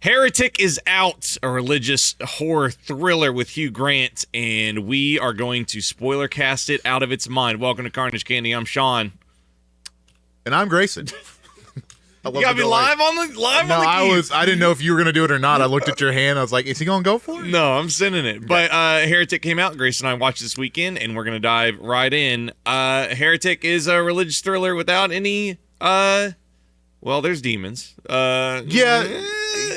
Heretic is out, a religious horror thriller with Hugh Grant, and we are going to spoilercast it out of its mind. Welcome to Carnage Candy. I'm Shaun. And I'm Greyson. You gotta be live on the keys. I didn't know if you were gonna do it or not. I looked at your hand. I was like, is he gonna go for it? No, I'm sending it. But Heretic came out. Grayson and I watched this weekend, and we're gonna dive right in. Heretic is a religious thriller without any. Well, there's demons.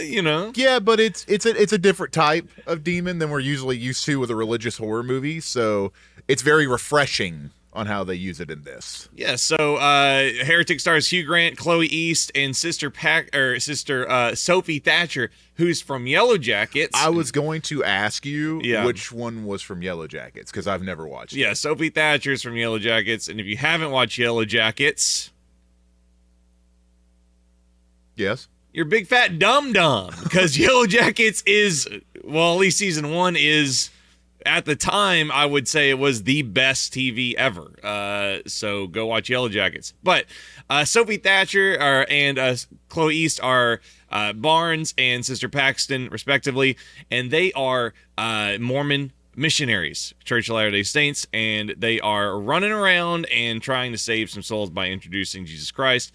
You know. Yeah, but it's a different type of demon than we're usually used to with a religious horror movie. So it's very refreshing on how they use it in this. Yeah, so Heretic stars Hugh Grant, Chloe East, and sister Sophie Thatcher, who's from Yellow Jackets. I was going to ask you which one was from Yellow Jackets, because I've never watched it. Yeah, Sophie Thatcher's from Yellow Jackets, and if you haven't watched Yellow Jackets... Yes? You're a big fat dum-dum, because Yellow Jackets is, well, at least season 1 is... At the time, I would say it was the best TV ever. So go watch Yellow Jackets. But Sophie Thatcher and Chloe East are Barnes and Sister Paxton, respectively. And they are Mormon missionaries, Church of Latter-day Saints. And they are running around and trying to save some souls by introducing Jesus Christ.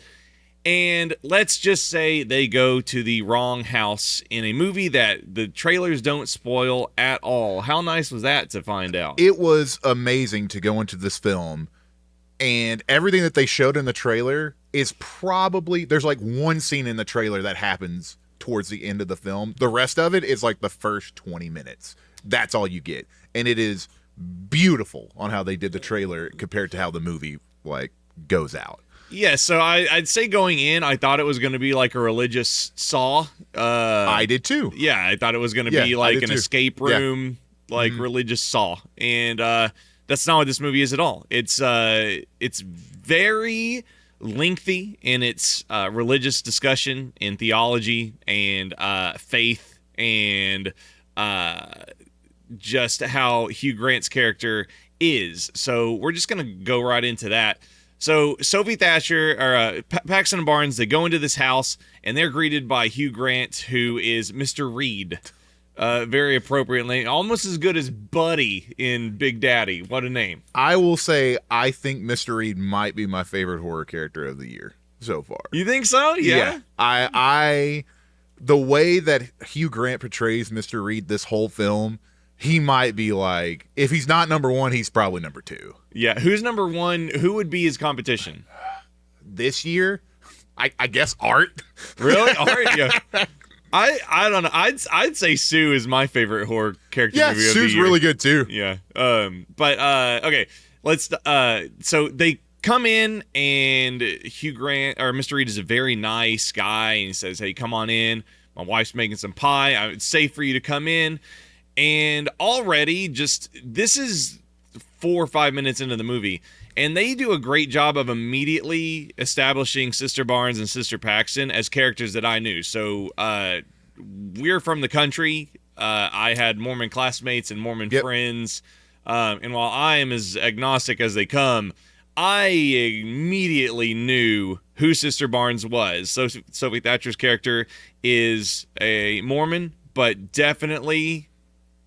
And let's just say they go to the wrong house in a movie that the trailers don't spoil at all. How nice was that to find out? It was amazing to go into this film, and everything that they showed in the trailer is probably, there's like one scene in the trailer that happens towards the end of the film. The rest of it is like the first 20 minutes. That's all you get. And it is beautiful on how they did the trailer compared to how the movie like goes out. Yeah, so I'd say going in, I thought it was going to be like a religious Saw. I did too. Yeah, I thought it was going to be like an escape room, religious Saw. And that's not what this movie is at all. It's very lengthy in its religious discussion in theology and faith and just how Hugh Grant's character is. So we're just going to go right into that. So Sophie Thatcher, or Paxton and Barnes, they go into this house, and they're greeted by Hugh Grant, who is Mr. Reed, very appropriately, almost as good as Buddy in Big Daddy. What a name. I will say I think Mr. Reed might be my favorite horror character of the year so far. You think so? Yeah. I the way that Hugh Grant portrays Mr. Reed this whole film, he might be like, if he's not number one, he's probably number two. Yeah, who's number one? Who would be his competition? This year, I guess Art. Really? Art? Yeah. I don't know. I'd say Sue is my favorite horror character movie of the year. Sue's really good too. Yeah. Okay. Let's so they come in, and Hugh Grant, or Mr. Reed, is a very nice guy, and he says, "Hey, come on in. My wife's making some pie. It's safe for you to come in." And already, this is 4 or 5 minutes into the movie, and they do a great job of immediately establishing Sister Barnes and Sister Paxton as characters that I knew. So we're from the country. I had Mormon classmates and Mormon friends. And while I am as agnostic as they come, I immediately knew who Sister Barnes was. So Sophie Thatcher's character is a Mormon, but definitely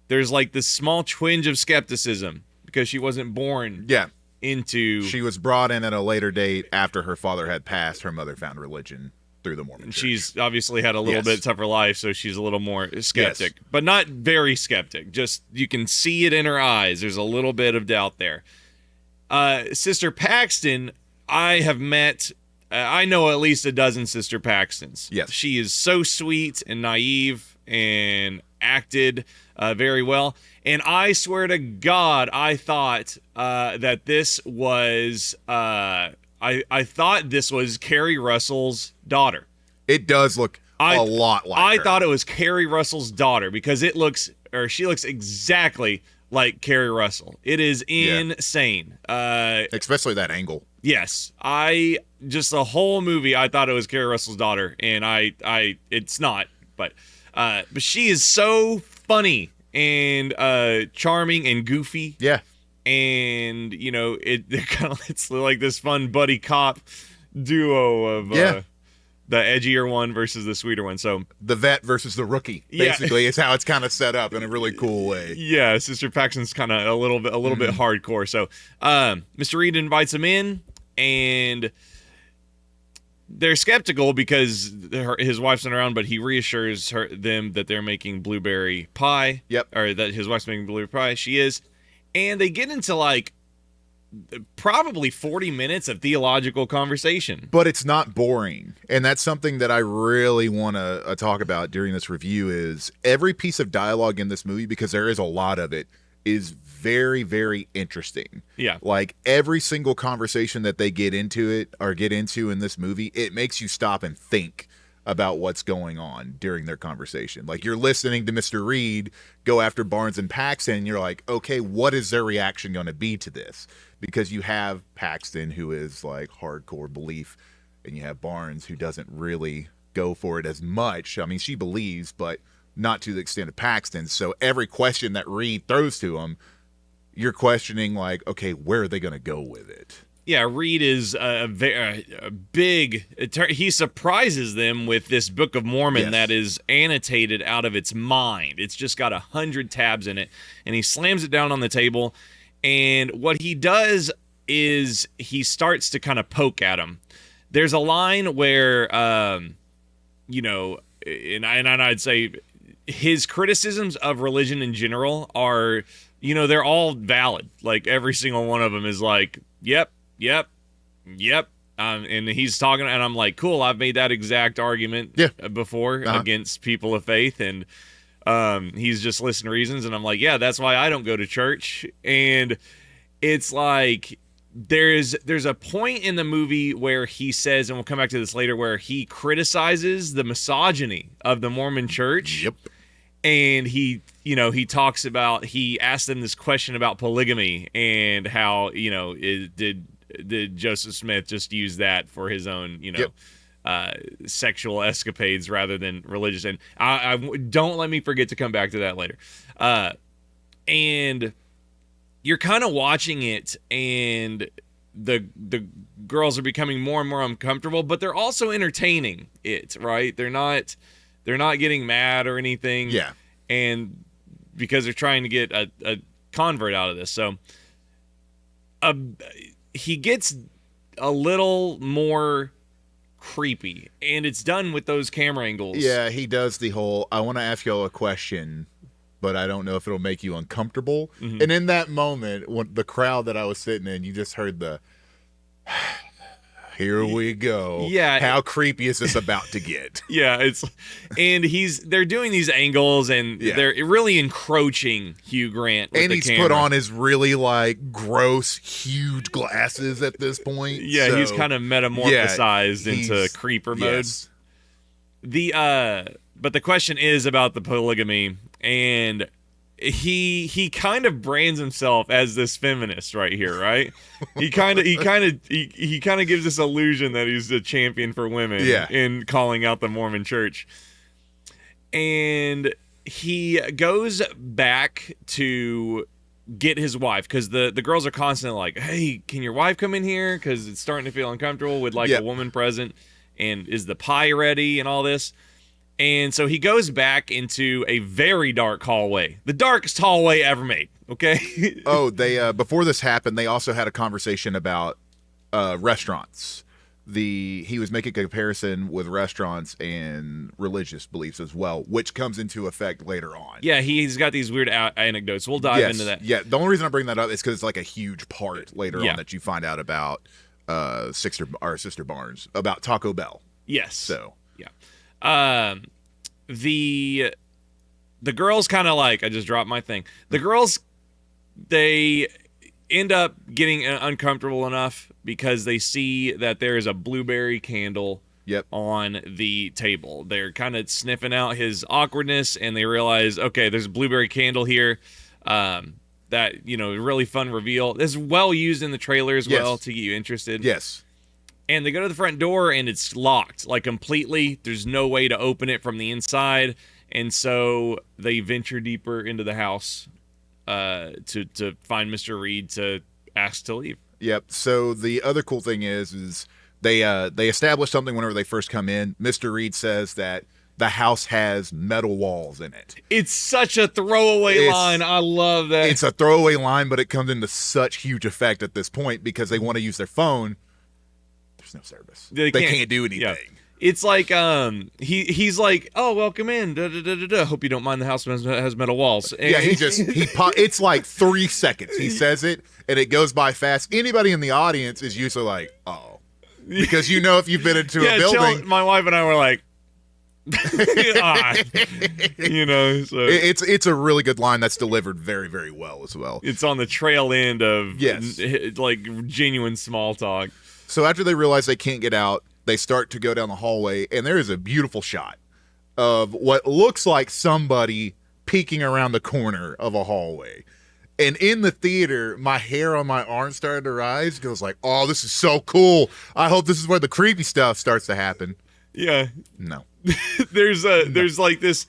there's like this small twinge of skepticism because she wasn't born into... She was brought in at a later date after her father had passed. Her mother found religion through the Mormon church. She's obviously had a little bit tougher life, so she's a little more skeptic. Yes. But not very skeptic. Just, you can see it in her eyes. There's a little bit of doubt there. Sister Paxton, I have met... I know at least a dozen Sister Paxtons. Yes. She is so sweet and naive and acted very well. And I swear to God, I thought that this was... I thought this was Carrie Russell's daughter. It does look a lot like her. I thought it was Carrie Russell's daughter because she looks exactly like Carrie Russell. It is insane. Especially that angle. Yes. The whole movie, I thought it was Carrie Russell's daughter, and it's not, but she is so funny and charming and goofy. Yeah. And it's like this fun buddy cop duo of the edgier one versus the sweeter one. So the vet versus the rookie, basically, is how it's kind of set up in a really cool way. Yeah, Sister Paxton's kind of a little bit hardcore. So Mr. Reed invites him in, and they're skeptical because his wife's not around, but he reassures them that they're making blueberry pie. Yep. Or that his wife's making blueberry pie. She is. And they get into like probably 40 minutes of theological conversation. But it's not boring. And that's something that I really want to talk about during this review is every piece of dialogue in this movie, because there is a lot of it, is very, very interesting. Yeah. Like every single conversation that they get into in this movie, it makes you stop and think about what's going on during their conversation. Like you're listening to Mr. Reed go after Barnes and Paxton, and you're like, okay, what is their reaction going to be to this? Because you have Paxton, who is like hardcore belief, and you have Barnes, who doesn't really go for it as much. I mean, she believes, but not to the extent of Paxton. So every question that Reed throws to him, you're questioning like, okay, where are they going to go with it? Yeah, Reed is a big. He surprises them with this Book of Mormon that is annotated out of its mind. It's just got 100 tabs in it, and he slams it down on the table. And what he does is he starts to kind of poke at him. There's a line where, and I'd say his criticisms of religion in general are, they're all valid. Like every single one of them is like, yep. And he's talking, and I'm like, cool, I've made that exact argument before against people of faith, and he's just listing reasons, and I'm like, yeah, that's why I don't go to church. And it's like there's a point in the movie where he says, and we'll come back to this later, where he criticizes the misogyny of the Mormon church. Yep. And he talks about, he asked them this question about polygamy and how, did Joseph Smith just use that for his own, sexual escapades rather than religious? And I don't let me forget to come back to that later. And you're kind of watching it, and the girls are becoming more and more uncomfortable, but they're also entertaining it, right? They're not getting mad or anything. Yeah. And because they're trying to get a convert out of this. So he gets a little more creepy, and it's done with those camera angles. Yeah, he does the whole, I want to ask y'all a question, but I don't know if it'll make you uncomfortable. Mm-hmm. And in that moment, when the crowd that I was sitting in, you just heard the, here we go. Yeah. How creepy is this about to get? Yeah, they're doing these angles, and they're really encroaching Hugh Grant with and the he's camera. put on his really like gross, huge glasses at this point. Yeah, so, he's kind of metamorphosized into creeper mode. But the question is about the polygamy, and he kind of brands himself as this feminist right here, right? He kind of gives this illusion that he's a champion for women in calling out the Mormon church. And he goes back to get his wife, because the girls are constantly like, hey, can your wife come in here? Because it's starting to feel uncomfortable with like a woman present, and is the pie ready and all this. And so he goes back into a very dark hallway, the darkest hallway ever made. Okay. They before this happened, they also had a conversation about restaurants. He was making a comparison with restaurants and religious beliefs as well, which comes into effect later on. Yeah, he's got these weird anecdotes. We'll dive into that. Yeah, the only reason I bring that up is because it's like a huge part later on that you find out about Sister Barnes, about Taco Bell. Yes. So the girls kind of like, I just dropped my thing. The girls, they end up getting uncomfortable enough because they see that there is a blueberry candle on the table. They're kind of sniffing out his awkwardness, and they realize, okay, there's a blueberry candle here. That, really fun reveal. This is well used in the trailer as well to get you interested. Yes. And they go to the front door, and it's locked, like completely. There's no way to open it from the inside. And so they venture deeper into the house to find Mr. Reed to ask to leave. Yep. So the other cool thing is They establish something whenever they first come in. Mr. Reed says that the house has metal walls in it. It's such a throwaway line. I love that. It's a throwaway line, but it comes into such huge effect at this point because they want to use their phone. There's no service. They can't do anything. Yeah. It's like he's like, oh, welcome in. Da, da, da, da, da. Hope you don't mind the house has metal walls. And yeah, it's like 3 seconds. He says it, and it goes by fast. Anybody in the audience is usually like, oh, because if you've been into a building. My wife and I were like, so it's a really good line that's delivered very, very well as well. It's on the trail end of like genuine small talk. So after they realize they can't get out, they start to go down the hallway, and there is a beautiful shot of what looks like somebody peeking around the corner of a hallway. And in the theater, my hair on my arm started to rise. It was like, oh, this is so cool. I hope this is where the creepy stuff starts to happen. Yeah. No. There's like this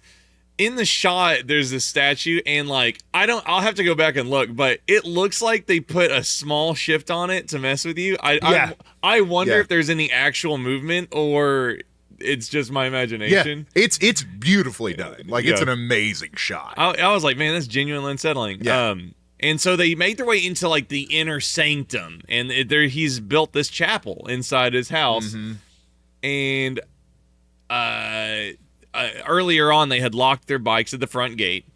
in the shot, there's this statue, and like I'll have to go back and look, but it looks like they put a small shift on it to mess with you. I wonder if there's any actual movement or it's just my imagination. Yeah, it's beautifully done. Like it's an amazing shot. I was like, man, that's genuinely unsettling. Yeah. And so they make their way into like the inner sanctum, and he's built this chapel inside his house. Mm-hmm. And earlier on, they had locked their bikes at the front gate.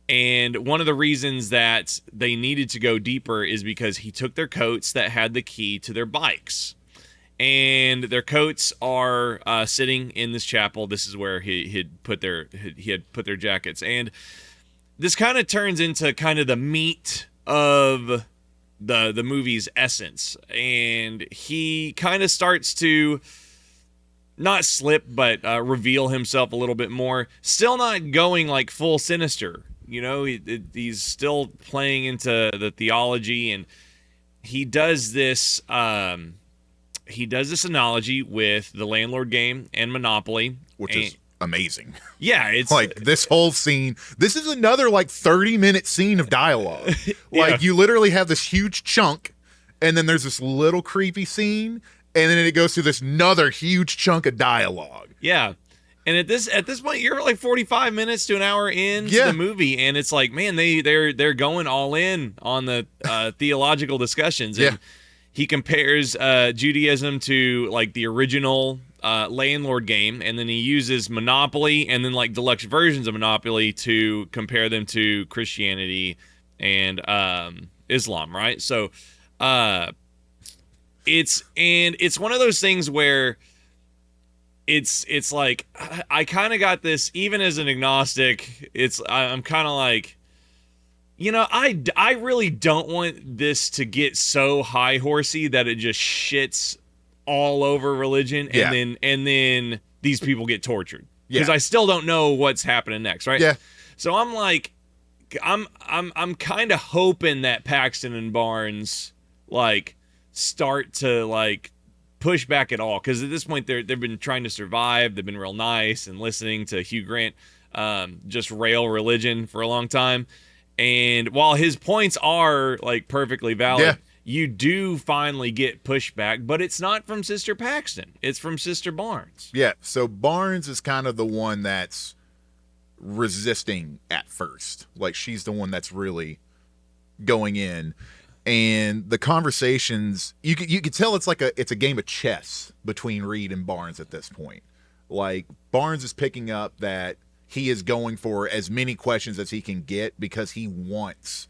And one of the reasons that they needed to go deeper is because he took their coats that had the key to their bikes. And their coats are sitting in this chapel. This is where he had put their jackets. And this kind of turns into kind of the meat of the movie's essence. And he kind of starts to not slip, but reveal himself a little bit more. Still not going like full sinister. He's still playing into the theology, and he does this analogy with the Landlord game and Monopoly, which is amazing. Yeah, it's like this whole scene. This is another like 30-minute scene of dialogue. Like you literally have this huge chunk, and then there's this little creepy scene, and then it goes through this another huge chunk of dialogue. Yeah. And at this point, you're like 45 minutes to an hour into the movie, and it's like, man, they're going all in on the theological discussions. And he compares Judaism to like the original Landlord game, and then he uses Monopoly and then like deluxe versions of Monopoly to compare them to Christianity and Islam, right? So it's one of those things where it's like I kind of got this even as an agnostic. I'm kind of like, I really don't want this to get so high horsey that it just shits all over religion and then these people get tortured because I still don't know what's happening next, right? Yeah. So I'm like, I'm kind of hoping that Paxton and Barnes like start to like push back at all, because at this point they've been trying to survive. They've been real nice and listening to Hugh Grant just rail religion for a long time, and while his points are like perfectly valid, you do finally get pushback, but it's not from Sister Paxton, it's from Sister Barnes. So Barnes is kind of the one that's resisting at first. Like she's the one that's really going in. And the conversations, you could tell it's a game of chess between Reed and Barnes at this point. Like Barnes is picking up that he is going for as many questions as he can get because he wants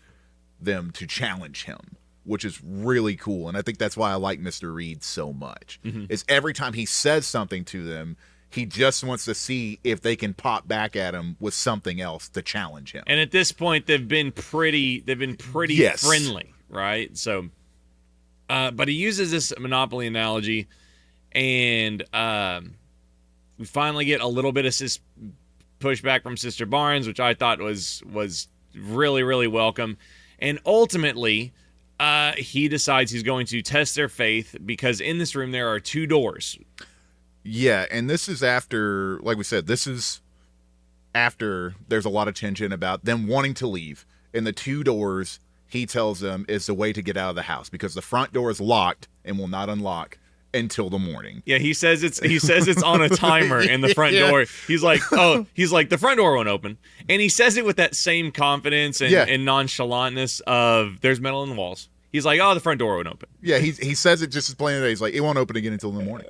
them to challenge him, which is really cool. And I think that's why I like Mr. Reed so much. Mm-hmm. Is every time he says something to them, he just wants to see if they can pop back at him with something else to challenge him. And at this point, they've been pretty friendly. Right, so, but he uses this Monopoly analogy, and we finally get a little bit of pushback from Sister Barnes, which I thought was really, really welcome. And ultimately, he decides he's going to test their faith because in this room there are 2 doors. Yeah, and this is after, like we said, there's a lot of tension about them wanting to leave, and the 2 doors, he tells them, is the way to get out of the house because the front door is locked and will not unlock, until the morning. Yeah, he says it's on a timer in the front door. He's like, the front door won't open. And he says it with that same confidence and nonchalantness of there's metal in the walls. He's like, the front door won't open. Yeah, he says it just as plain as day. He's like, it won't open again until the morning.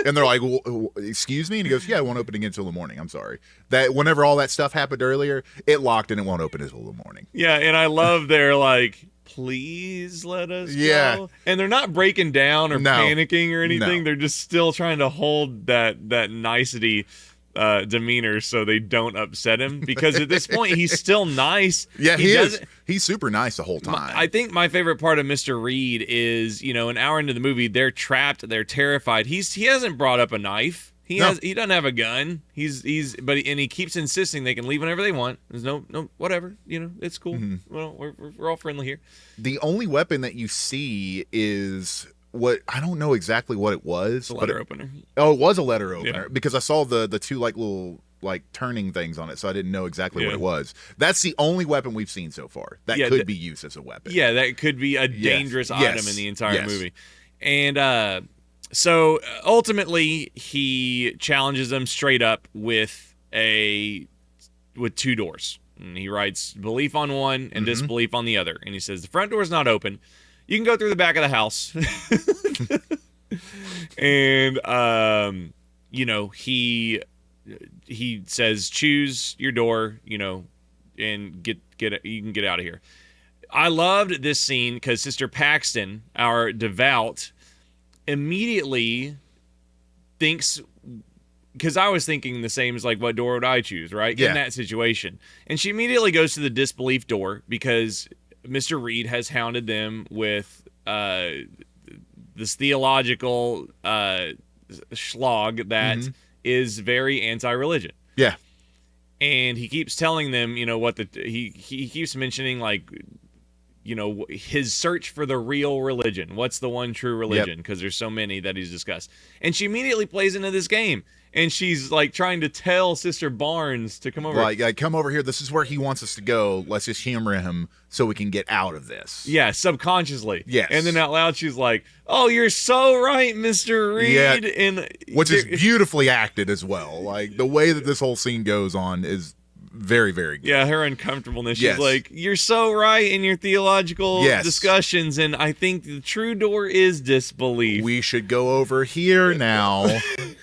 And they're like, well, excuse me? And he goes, yeah, it won't open again until the morning. I'm sorry. That whenever all that stuff happened earlier, it locked and it won't open until the morning. Yeah, and I love their like, please let us go. And they're not breaking down or panicking or anything. No. They're just still trying to hold that nicety demeanor so they don't upset him, because at this point he's still nice. Yeah, he is. He's super nice the whole time. I think my favorite part of Mr. Reed is, an hour into the movie, they're trapped, they're terrified. He hasn't brought up a knife. He doesn't have a gun. He keeps insisting they can leave whenever they want. There's no whatever. It's cool. Mm-hmm. Well, we're all friendly here. The only weapon that you see is what I don't know exactly what it was. It's a letter opener. Oh, it was a letter opener because I saw the two like little like turning things on it, so I didn't know exactly what it was. That's the only weapon we've seen so far that could be used as a weapon. Yeah, that could be a dangerous item in the entire movie. And so ultimately, he challenges them straight up with two doors. And he writes belief on one and disbelief on the other. And he says the front door is not open. You can go through the back of the house. And he says choose your door, and you can get out of here. I loved this scene because Sister Paxton, our devout, immediately thinks, because I was thinking the same as like, what door would I choose, right? In that situation. And she immediately goes to the disbelief door because Mr. Reed has hounded them with this theological schlag that is very anti-religion. Yeah. And he keeps telling them, he keeps mentioning like, his search for the real religion. What's the one true religion? Because there's so many that he's discussed. And she immediately plays into this game. And she's like trying to tell Sister Barnes to come over. Like, come over here. This is where he wants us to go. Let's just humor him so we can get out of this. Yeah, subconsciously. Yes. And then out loud, she's like, "Oh, you're so right, Mr. Reed." Yeah. And which is beautifully acted as well. Like the way that this whole scene goes on is very, very good. Yeah, her uncomfortableness. She's like, you're so right in your theological discussions, and I think the true door is disbelief. We should go over here now.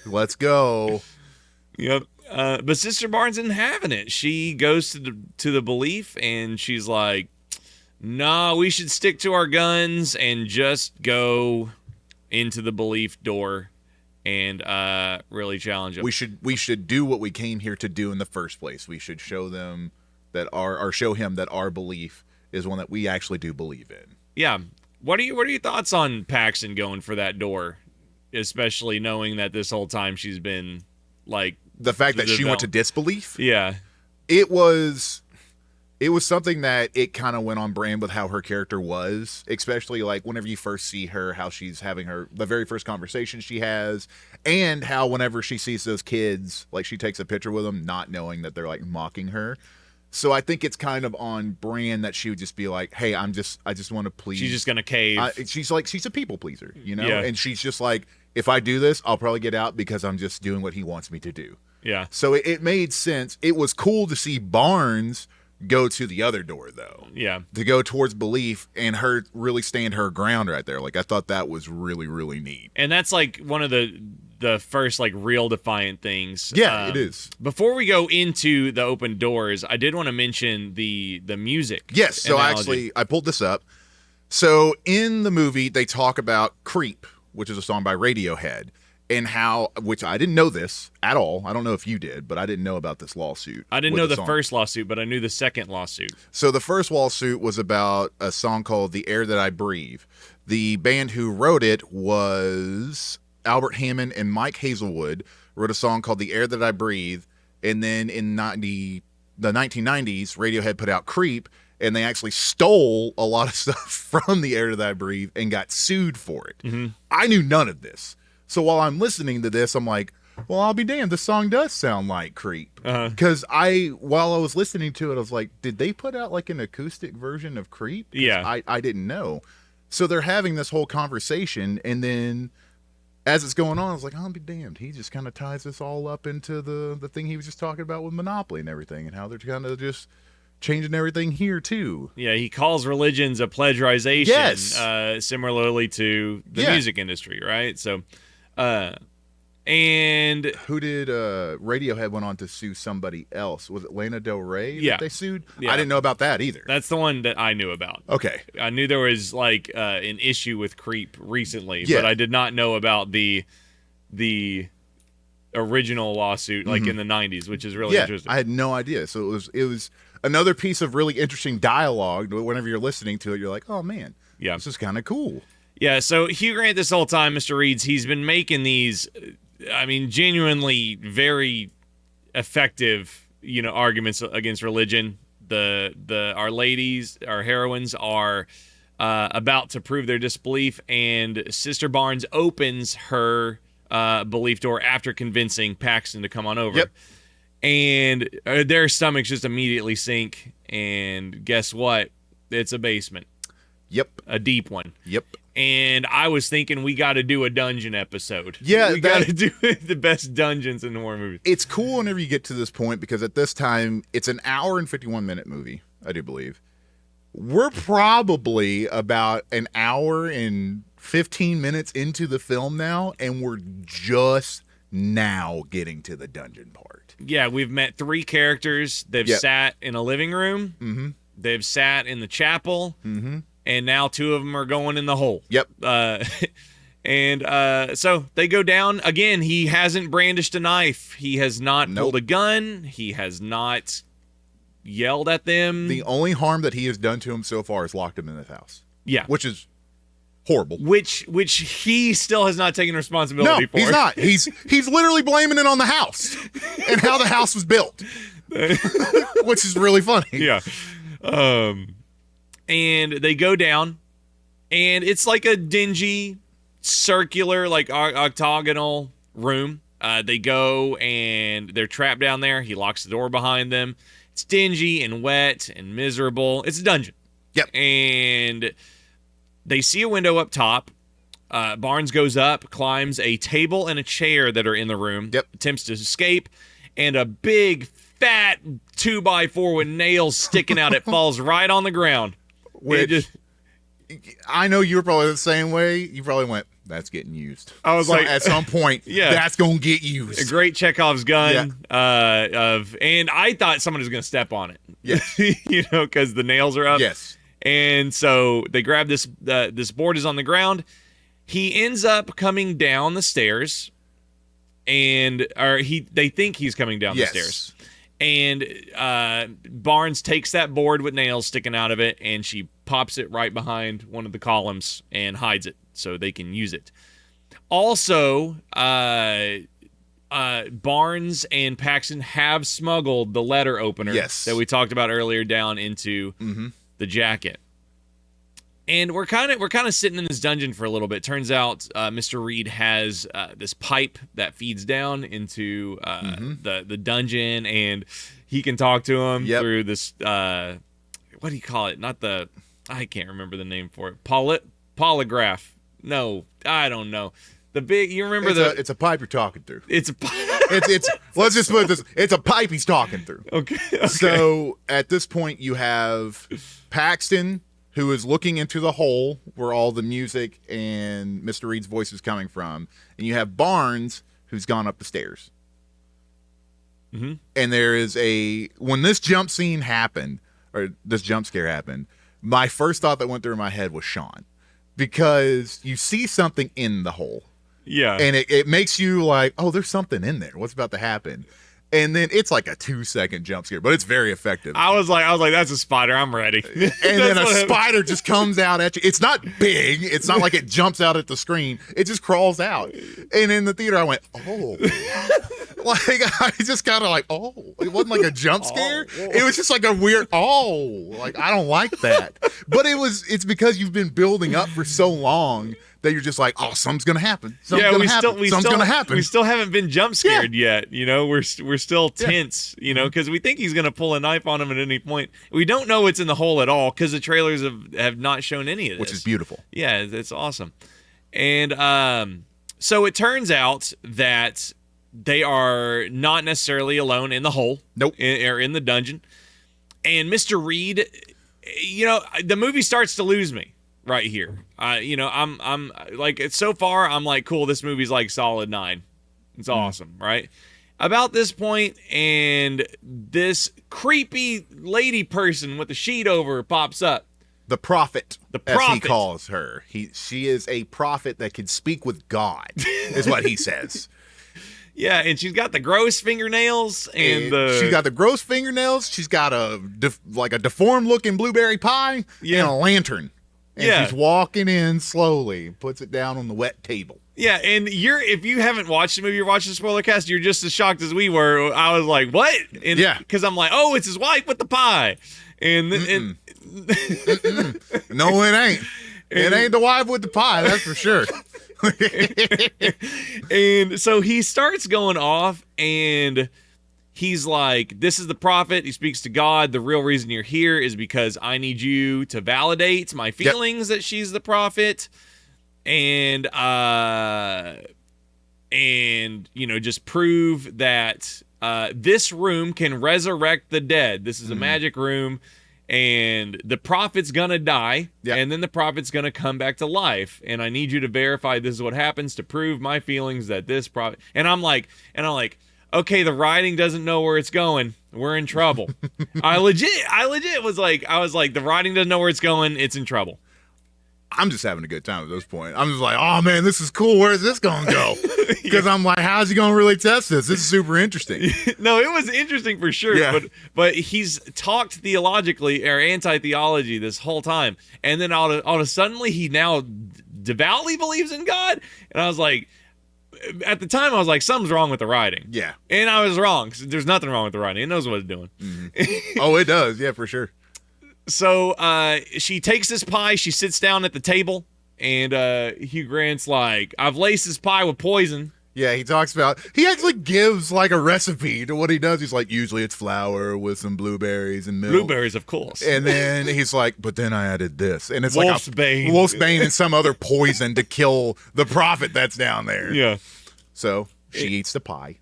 Let's go. Yep. But Sister Barnes isn't having it. She goes to the belief, and she's like, nah, we should stick to our guns and just go into the belief door and really challenge them. We should do what we came here to do in the first place. We should show them show him that our belief is one that we actually do believe in. Yeah. What are your thoughts on Paxton going for that door, especially knowing that this whole time she's been like the fact that she went to disbelief? Yeah. It was something that it kind of went on brand with how her character was, especially like whenever you first see her, how she's having the very first conversation she has, and how whenever she sees those kids, like she takes a picture with them, not knowing that they're like mocking her. So I think it's kind of on brand that she would just be like, hey, I just want to please. She's just going to cave. She's a people pleaser, Yeah. And she's just like, if I do this, I'll probably get out because I'm just doing what he wants me to do. Yeah. So it made sense. It was cool to see Barnes go to the other door, though. Yeah. To go towards belief and her really stand her ground right there. Like, I thought that was really, really neat. And that's like one of the first like real defiant things. Yeah, it is. Before we go into the open doors, I did want to mention the music. Yes. So I pulled this up. So in the movie, they talk about Creep, which is a song by Radiohead. And which I didn't know this at all. I don't know if you did, but I didn't know about this lawsuit. I didn't know the first lawsuit, but I knew the second lawsuit. So the first lawsuit was about a song called The Air That I Breathe. The band who wrote it was Albert Hammond and Mike Hazelwood wrote a song called The Air That I Breathe. And then in the 1990s, Radiohead put out Creep, and they actually stole a lot of stuff from The Air That I Breathe and got sued for it. Mm-hmm. I knew none of this. So while I'm listening to this, I'm like, well, I'll be damned. This song does sound like Creep. Because while I was listening to it, I was like, did they put out like an acoustic version of Creep? Yeah. I didn't know. So they're having this whole conversation, and then as it's going on, I was like, I'll be damned. He just kind of ties this all up into the thing he was just talking about with Monopoly and everything, and how they're kind of just changing everything here too. Yeah, he calls religions a plagiarization, Yes. Similarly to the music industry, right? So, and who did Radiohead went on to sue somebody else? Was it Lana Del Rey Yeah. that they sued? Yeah. I didn't know about that either. That's the one that I knew about. Okay. I knew there was like an issue with Creep recently, Yeah. but I did not know about the original lawsuit like in the 90s, which is really interesting. I had no idea. So it was another piece of really interesting dialogue. Whenever you're listening to it, you're like, oh man, this is kind of cool. Yeah, so Hugh Grant this whole time, Mr. Reeds, he's been making these, genuinely very effective, arguments against religion. Our ladies, our heroines are about to prove their disbelief, and Sister Barnes opens her belief door after convincing Paxton to come on over. Yep. And their stomachs just immediately sink, and guess what? It's a basement. Yep. A deep one. Yep. And I was thinking we got to do a dungeon episode. Yeah, we got to do the best dungeons in horror movies. It's cool whenever you get to this point, because at this time, it's an hour and 51-minute movie, I do believe. We're probably about an hour and 15 minutes into the film now, and we're just now getting to the dungeon part. Yeah, we've met 3 characters. They've sat in a living room. Mm-hmm. They've sat in the chapel. Mm-hmm. And now 2 of them are going in the hole. Yep. So they go down. Again, he hasn't brandished a knife. He has not pulled a gun. He has not yelled at them. The only harm that he has done to him so far is locked him in his house. Yeah. Which is horrible. Which he still has not taken responsibility for. No, he's not. He's literally blaming it on the house and how the house was built. Which is really funny. Yeah. And they go down, and it's like a dingy, circular, like octagonal room. They go, and they're trapped down there. He locks the door behind them. It's dingy and wet and miserable. It's a dungeon. Yep. And they see a window up top. Barnes goes up, climbs a table and a chair that are in the room. Yep. Attempts to escape, and a big, fat 2x4 with nails sticking out. It falls right on the ground. Which, I know you were probably the same way. You probably went, that's getting used. I was like, at some point, that's going to get used. A great Chekhov's gun. And I thought someone was going to step on it. Yes. Because the nails are up. Yes. And so they grab this board is on the ground. He ends up coming down the stairs, they think he's coming down the stairs. And Barnes takes that board with nails sticking out of it, and she pops it right behind one of the columns and hides it so they can use it. Also, Barnes and Paxton have smuggled the letter opener that we talked about earlier down into the jacket. And we're kind of sitting in this dungeon for a little bit. Turns out Mr. Reed has this pipe that feeds down into the dungeon, and he can talk to him through this. What do you call it? I can't remember the name for it. Polygraph. No, I don't know. You remember it's a pipe you're talking through. It's a let's just put this. It's a pipe he's talking through. Okay. So at this point, you have Paxton, who is looking into the hole where all the music and Mr. Reed's voice is coming from. And you have Barnes, who's gone up the stairs. Mm-hmm. And there is when this jump scene happened, or this jump scare happened, my first thought that went through my head was Shaun. Because you see something in the hole. Yeah. And it makes you like, oh, there's something in there. What's about to happen? And then it's like a 2-second jump scare, but it's very effective. I was like, that's a spider. I'm ready. And then a spider just comes out at you. It's not big. It's not like it jumps out at the screen. It just crawls out. And in the theater, I went, oh. Like, I just kind of like, oh. It wasn't like a jump scare. It was just like a weird, like, I don't like that. But it's because you've been building up for so long that you're just like, oh, something's gonna happen. Something's gonna happen. We still haven't been jump scared yet. We're still tense. Because we think he's gonna pull a knife on him at any point. We don't know what's in the hole at all because the trailers have not shown any of this, which is beautiful. Yeah, it's awesome. And So it turns out that they are not necessarily alone in the hole. Nope. Or in the dungeon. And Mr. Reed, the movie starts to lose me right here. I'm like, so far, I'm like, cool, this movie's like solid 9. It's awesome, right? About this point, and this creepy lady person with the sheet over her pops up. The prophet, as he prophet. calls her. She is a prophet that can speak with God, is what he says. Yeah, and she's got the gross fingernails, and she's got the gross fingernails. She's got a deformed-looking blueberry pie and a lantern. And she's walking in slowly, puts it down on the wet table. Yeah, and if you haven't watched the movie, you're watching Spoilercast, you're just as shocked as we were. I was like, what? And, because I'm like, oh, it's his wife with the pie. And no, it ain't. It ain't the wife with the pie, that's for sure. And so he starts going off, and he's like, this is the prophet. He speaks to God. The real reason you're here is because I need you to validate my feelings that she's the prophet. And just prove that this room can resurrect the dead. This is a magic room, and the prophet's gonna die, and then the prophet's gonna come back to life. And I need you to verify this is what happens to prove my feelings that this prophet. And I'm like, okay, the writing doesn't know where it's going. We're in trouble. I legit was like, the writing doesn't know where it's going. It's in trouble. I'm just having a good time at this point. I'm just like, oh man, this is cool. Where's this going to go? Because I'm like, how's he going to really test this? This is super interesting. No, it was interesting for sure. Yeah. But he's talked theologically or anti-theology this whole time. And then all of a sudden, he now devoutly believes in God. And I was like, at the time, I was like, something's wrong with the writing. Yeah. And I was wrong. There's nothing wrong with the writing. It knows what it's doing. Mm-hmm. Oh, it does. Yeah, for sure. So she takes this pie, she sits down at the table, and Hugh Grant's like, I've laced this pie with poison. Yeah, he actually gives like a recipe to what he does. He's like, usually it's flour with some blueberries and milk. Blueberries, of course. And then he's like, but then I added this. And it's Wolfsbane. Wolfsbane and some other poison to kill the prophet that's down there. Yeah. So she eats the pie.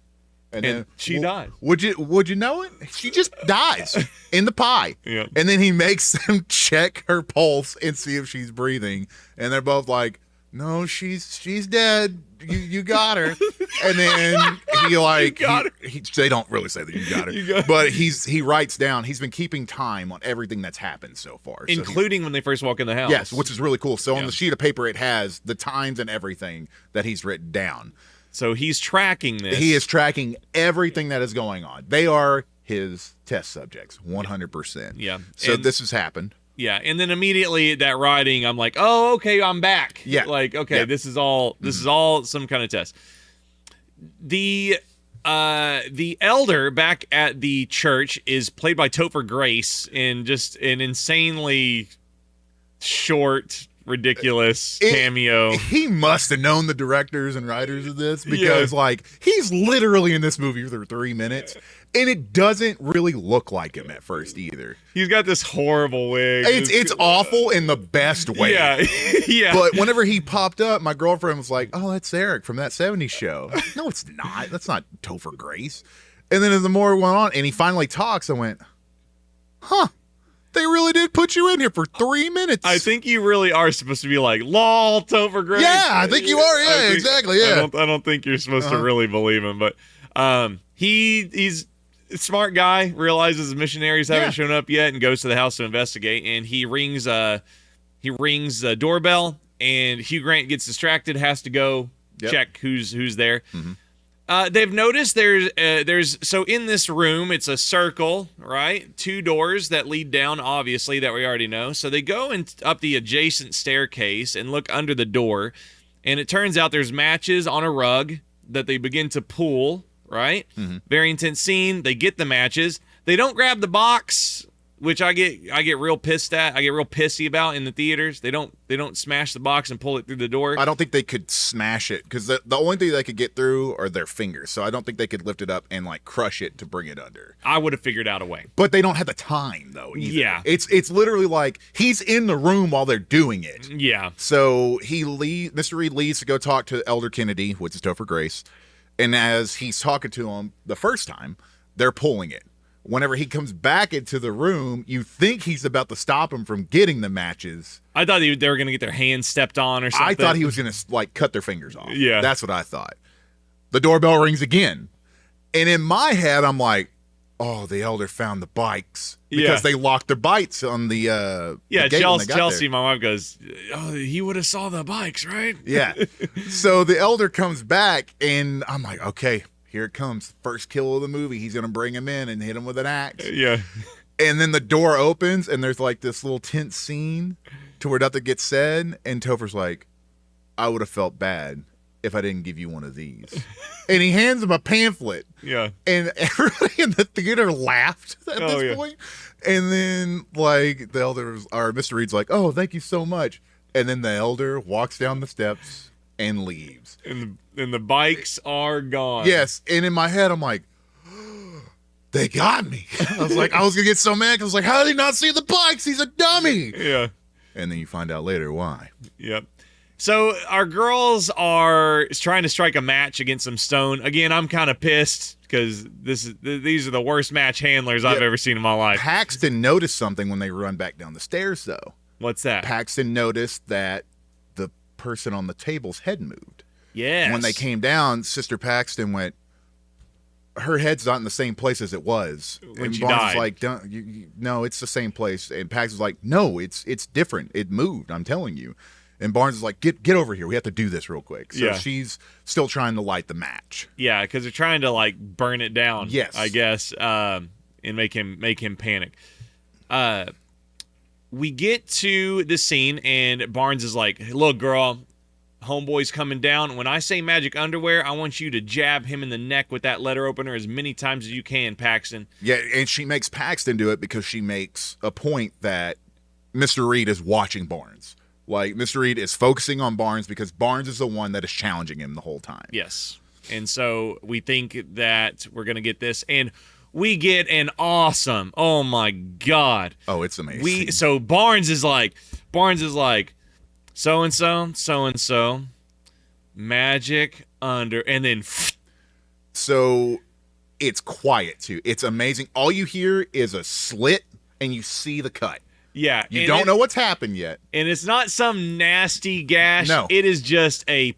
And then she dies. Would you know it? She just dies in the pie. Yeah. And then he makes them check her pulse and see if she's breathing. And they're both like, no, she's dead. You got her. And then they don't really say that you got her. But he writes down, he's been keeping time on everything that's happened so far. Including when they first walk in the house. Yes, which is really cool. So on the sheet of paper, it has the times and everything that he's written down. So he's tracking this. He is tracking everything that is going on. They are his test subjects, 100%. Yeah. So this has happened. Yeah, and then immediately that writing, I'm like, oh, okay, I'm back. Yeah. Like, okay, this is all some kind of test. The elder back at the church is played by Topher Grace in just an insanely short, ridiculous cameo. He must have known the directors and writers of this because he's literally in this movie for 3 minutes and it doesn't really look like him at first either. He's got this horrible wig. It's awful in the best way. Yeah. Yeah. But whenever he popped up, my girlfriend was like, oh, that's Eric from that 70s show. No, it's not. That's not Topher Grace. And then as the more went on and he finally talks, I went, huh. They really did put you in here for 3 minutes. I think you really are supposed to be like, lol, Topher Grace. Yeah, I think you are. Yeah, exactly. Yeah. I don't think you're supposed to really believe him, but he's a smart guy, realizes the missionaries haven't shown up yet and goes to the house to investigate, and he rings the doorbell, and Hugh Grant gets distracted, has to go check who's there. Mm-hmm. They've noticed there's so in this room, it's a circle, right? 2 doors that lead down, obviously, that we already know. So they go up the adjacent staircase and look under the door, and it turns out there's matches on a rug that they begin to pull, right? Mm-hmm. Very intense scene. They get the matches. They don't grab the box which I get real pissed at. I get real pissy about in the theaters. They don't smash the box and pull it through the door. I don't think they could smash it because the only thing they could get through are their fingers. So I don't think they could lift it up and like crush it to bring it under. I would have figured out a way. But they don't have the time though. Either. Yeah. It's literally like he's in the room while they're doing it. Yeah. So Mr. Reed leaves to go talk to Elder Kennedy, which is Topher Grace. And as he's talking to him the first time, they're pulling it. Whenever he comes back into the room, you think he's about to stop him from getting the matches. I thought they were going to get their hands stepped on or something. I thought he was going to like cut their fingers off. Yeah. That's what I thought. The doorbell rings again. And in my head, I'm like, oh, the elder found the bikes. Because they locked their bikes on the yeah, the gate Chelsea, my wife goes, oh, he would have saw the bikes, right? Yeah. So the elder comes back, and I'm like, okay, here it comes. First kill of the movie. He's going to bring him in and hit him with an axe. Yeah. And then the door opens, and there's like this little tense scene to where nothing gets said. And Topher's like, I would have felt bad if I didn't give you one of these. And he hands him a pamphlet. Yeah. And everybody in the theater laughed at this point. And then, like, the elder, or Mr. Reed's like, oh, thank you so much. And then the elder walks down the steps and leaves. And the bikes are gone. Yes. And in my head, I'm like, they got me. I was going to get so mad. I was like, how did he not see the bikes? He's a dummy. Yeah. And then you find out later why. Yep. So our girls are trying to strike a match against some stone. Again, I'm kind of pissed because these are the worst match handlers I've ever seen in my life. Paxton noticed something when they run back down the stairs, though. What's that? Paxton noticed that the person on the table's head moved. Yes. When they came down, Sister Paxton went, her head's not in the same place as it was. When and she Barnes died. was like, no, it's the same place. And Paxton's like, no, it's different. It moved, I'm telling you. And Barnes is like, get over here. We have to do this real quick. So she's still trying to light the match. Yeah, because they're trying to like burn it down. Yes, I guess, and make him panic. We get to this scene, and Barnes is like, "Look, girl, homeboy's coming down. When I say magic underwear, I want you to jab him in the neck with that letter opener as many times as you can, Paxton." Yeah, and she makes Paxton do it because she makes a point that Mr. Reed is watching Barnes. Like, Mr. Reed is focusing on Barnes because Barnes is the one that is challenging him the whole time. Yes. And so we think that we're going to get this. And we get an awesome, oh, my God. Oh, it's amazing. So Barnes is like, so-and-so, magic under, and then. So it's quiet, too. It's amazing. All you hear is a slit, and you see the cut. Yeah. You don't know what's happened yet. And it's not some nasty gash. No. It is just a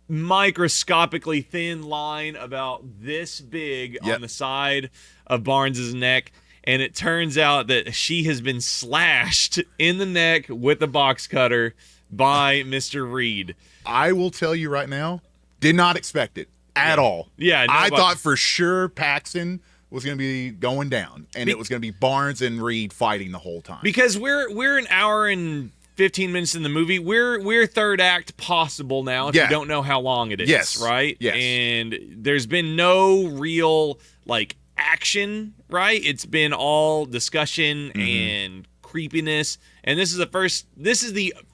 microscopically thin line about this big on the side of Barnes's neck. And it turns out that she has been slashed in the neck with a box cutter by Mr. Reed. I will tell you right now, did not expect it at all. Yeah. I thought for sure Paxton was going to be going down, and it was going to be Barnes and Reed fighting the whole time. Because we're an hour and 15 minutes in the movie. We're third act possible now if you don't know how long it is. Yes. Right? Yes. And there's been no real like action, right? It's been all discussion and creepiness. And this is the